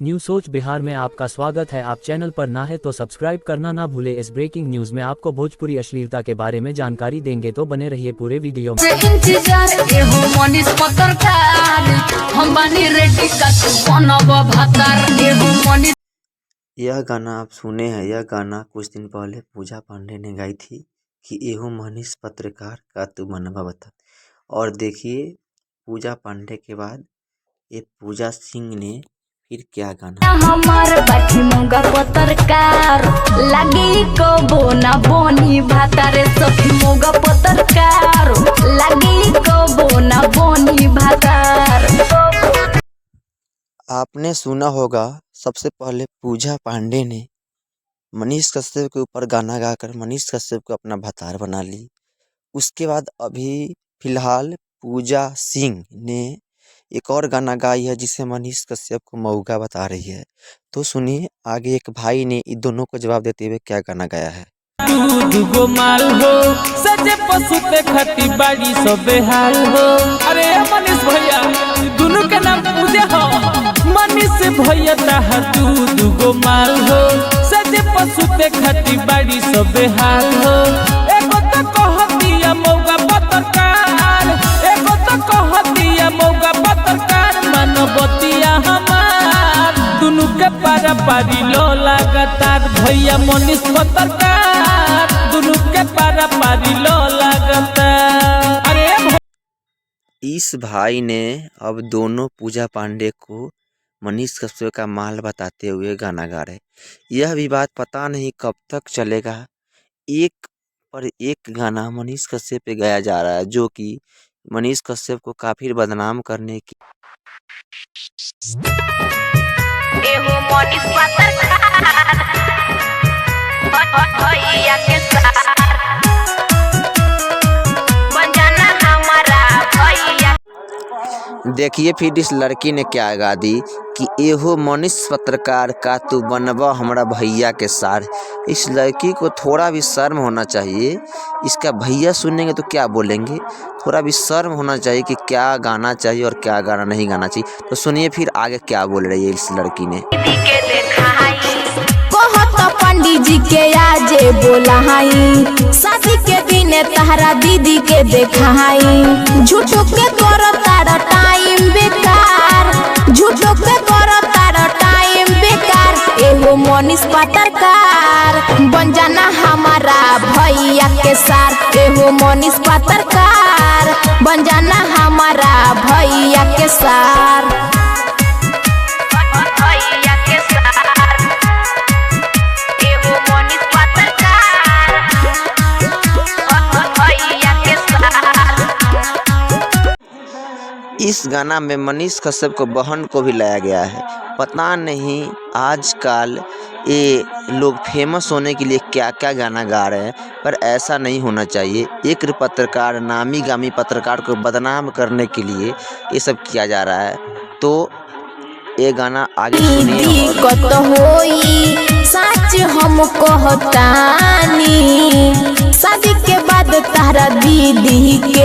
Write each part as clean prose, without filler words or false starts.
New सोच बिहार में आपका स्वागत है। आप चैनल पर ना है तो सब्सक्राइब करना ना भूले। इस ब्रेकिंग न्यूज में आपको भोजपुरी अश्लीलता के बारे में जानकारी देंगे, तो बने रहिए पूरे वीडियो में। यह गाना आप सुने हैं। यह गाना कुछ दिन पहले पूजा पांडे ने गाई थी कि एहो मनीष पत्रकार का तू मनवा बता। और देखिए पूजा पांडे के बाद ये पूजा सिंह ने फिर क्या गाना। हमार बाठी मोगा पत्रकार लगी को बोना बोनी भातारे सखी मोगा पत्रकार लगी को बोना बोनी भातार। आपने सुना होगा सबसे पहले पूजा पांडे ने मनीष कश्यप के ऊपर गाना गाकर मनीष कश्यप को अपना भतार बना ली। उसके बाद अभी फिलहाल पूजा सिंह ने एक और गाना गाई है जिसे मनीष कश्यप को मौका बता रही है। तो सुनिए आगे एक भाई ने इन दोनों को जवाब देते हुए क्या गाना गाया है। दूगो माल हो सजे पशु पे खती बाड़ी सब बेहाल हो। अरे मनीष भैया दोनों के नाम पूजा हो। मनीष भैया ताहा दूगो माल हो सजे पशु पे खती बाड़ी सब बेहाल हो। एगो तो कहतिया मौका पत्रकार, एगो तो कहतिया मौका पत्रकार मानवतिया हमार दोनों के पारा पारी लो लगातार। भैया मनीष पत्रकार दोनों के पारा पारी लो लगातार। अरे इस भाई ने अब दोनों पूजा पांडे को मनीष कश्यप का माल बताते हुए गाना गा रहे। यह विवाद पता नहीं कब तक चलेगा। एक पर एक गाना मनीष कश्यप पे गाया जा रहा है जो कि मनीष कश्यप को काफी बदनाम करने की। देखिए फिर इस लड़की ने क्या गा दी कि एहो मनीष पत्रकार का तू बनवा हमारा भैया के सार। इस लड़की को थोड़ा भी शर्म होना चाहिए। इसका भैया सुनेंगे तो क्या बोलेंगे। थोड़ा भी शर्म होना चाहिए कि क्या गाना चाहिए और क्या गाना नहीं गाना चाहिए। तो सुनिए फिर आगे क्या बोल रही है इस लड़की ने। पंडित जी के आजे बोलाई शादी के दिन तहरा दीदी के देखाई। झूठो के करो तारा टाइम बेकार, झूठो के करो तारा टाइम बेकार। एहो मनीष पत्रकार बन जाना हमारा भैया के सार। एहो मनीष पत्रकार बन जाना हमारा भैया के सार। इस गाना में मनीष कश्यप को बहन को भी लाया गया है। पता नहीं आजकल ये लोग फेमस होने के लिए क्या क्या गाना गा रहे हैं, पर ऐसा नहीं होना चाहिए। एक पत्रकार नामी गामी पत्रकार को बदनाम करने के लिए ये सब किया जा रहा है। तो ये गाना आगे सुनिए। सच हम कहतानी शादी के बाद तारा दीदी के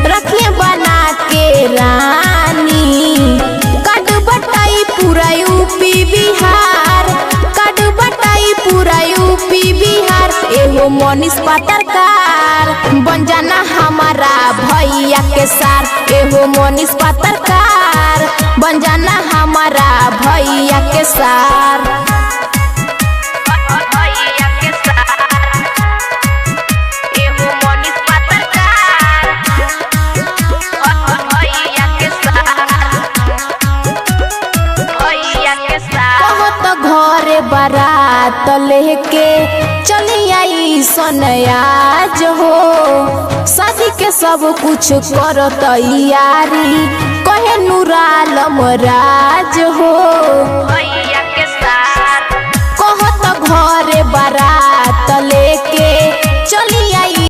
रखिए बना के रानी। कट बटाई पूरा यूपी बिहार, कट बटाई पूरा यूपी बिहार। एहो मनीष पत्रकार बन जाना हमारा भैया के सार। एहो मनीष पत्रकार बन जाना हमारा भैया के सार। घरे बारात लेके चली आई सनयाज हो। शादी के सब कुछ करो तैयारी कहे नूरालम राज हो।